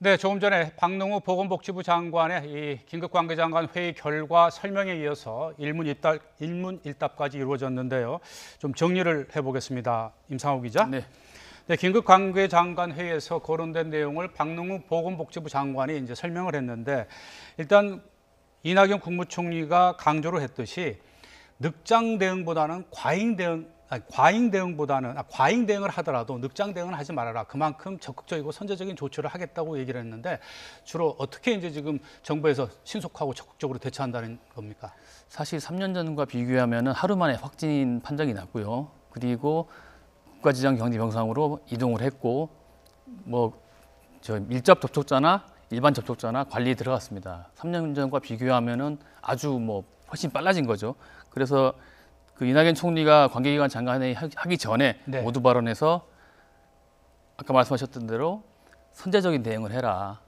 네, 조금 전에 박능후 보건복지부 장관의 이 긴급관계장관 회의 결과 설명에 이어서 일문일답까지 이루어졌는데요. 좀 정리를 해보겠습니다. 임상호 기자. 네. 네, 긴급관계장관 회의에서 거론된 내용을 박능후 보건복지부 장관이 이제 설명을 했는데, 일단 이낙연 국무총리가 강조를 했듯이 늑장 대응보다는 과잉 대응을 하더라도 늑장 대응을 하지 말아라. 그만큼 적극적이고 선제적인 조치를 하겠다고 얘기를 했는데, 주로 어떻게 이제 지금 정부에서 신속하고 적극적으로 대처한다는 겁니까? 사실 3년 전과 비교하면 하루 만에 확진 판정이 났고요. 그리고 국가지정 격리 병상으로 이동을 했고, 밀접 접촉자나 일반 접촉자나 관리에 들어갔습니다. 3년 전과 비교하면 아주 훨씬 빨라진 거죠. 그래서 그 이낙연 총리가 관계기관 장관회의 하기 전에 네. 모두 발언해서 아까 말씀하셨던 대로 선제적인 대응을 해라.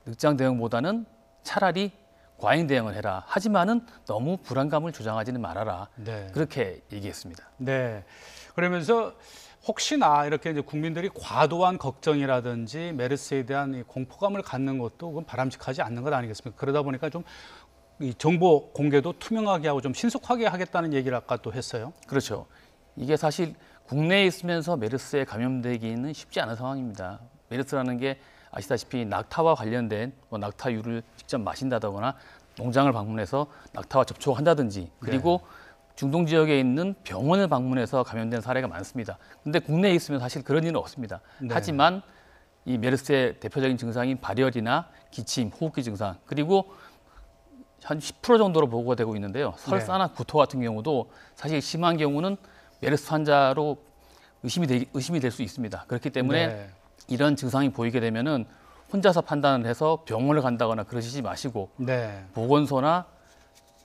늑장 대응보다는 차라리 과잉 대응을 해라. 하지만은 너무 불안감을 조장하지는 말아라. 네. 그렇게 얘기했습니다. 네. 그러면서 혹시나 이렇게 이제 국민들이 과도한 걱정이라든지 메르스에 대한 이 공포감을 갖는 것도 그건 바람직하지 않는 것 아니겠습니까? 그러다 보니까 좀 이 정보 공개도 투명하게 하고 좀 신속하게 하겠다는 얘기를 아까 또 했어요. 그렇죠. 이게 사실 국내에 있으면서 메르스에 감염되기는 쉽지 않은 상황입니다. 메르스라는 게 아시다시피 낙타와 관련된 낙타유를 직접 마신다거나 농장을 방문해서 낙타와 접촉한다든지, 그리고 중동 지역에 있는 병원을 방문해서 감염된 사례가 많습니다. 그런데 국내에 있으면 사실 그런 일은 없습니다. 네. 하지만 이 메르스의 대표적인 증상인 발열이나 기침, 호흡기 증상, 그리고 한 10% 정도로 보고가 되고 있는데요. 설사나 구토 같은 경우도 사실 심한 경우는 메르스 환자로 의심이 될 수 있습니다. 그렇기 때문에 이런 증상이 보이게 되면은 혼자서 판단을 해서 병원을 간다거나 그러시지 마시고 보건소나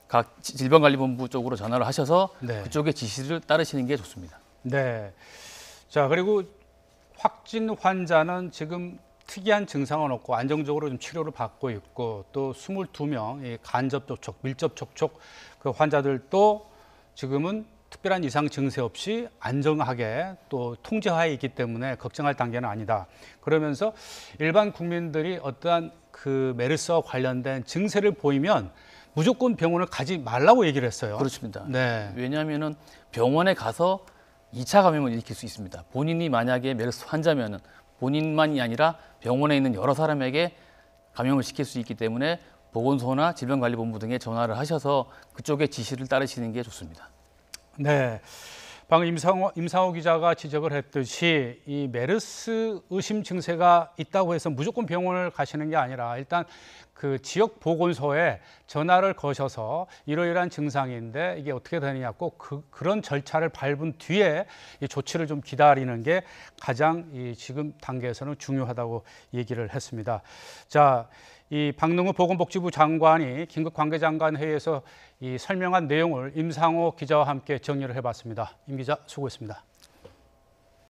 각 질병관리본부 쪽으로 전화를 하셔서 그쪽의 지시를 따르시는 게 좋습니다. 네. 자, 그리고 확진 환자는 지금 특이한 증상은 없고 안정적으로 좀 치료를 받고 있고, 또 22명 간접 접촉, 밀접 접촉 그 환자들도 지금은 특별한 이상 증세 없이 안정하게 또 통제하에 있기 때문에 걱정할 단계는 아니다. 그러면서 일반 국민들이 어떠한 그 메르스와 관련된 증세를 보이면 무조건 병원을 가지 말라고 얘기를 했어요. 그렇습니다. 네. 왜냐하면 병원에 가서 2차 감염을 일으킬 수 있습니다. 본인이 만약에 메르스 환자면은 본인만이 아니라 병원에 있는 여러 사람에게 감염을 시킬 수 있기 때문에 보건소나 질병관리본부 등에 전화를 하셔서 그쪽의 지시를 따르시는 게 좋습니다. 네. 방금 임상호 기자가 지적을 했듯이 이 메르스 의심 증세가 있다고 해서 무조건 병원을 가시는 게 아니라 일단 그 지역 보건소에 전화를 거셔서 이러이러한 증상인데 이게 어떻게 되느냐 꼭 그런 절차를 밟은 뒤에 이 조치를 좀 기다리는 게 가장 이 지금 단계에서는 중요하다고 얘기를 했습니다. 자, 이 박능후 보건복지부 장관이 긴급관계장관 회의에서 이 설명한 내용을 임상호 기자와 함께 정리를 해봤습니다. 임 기자 수고했습니다.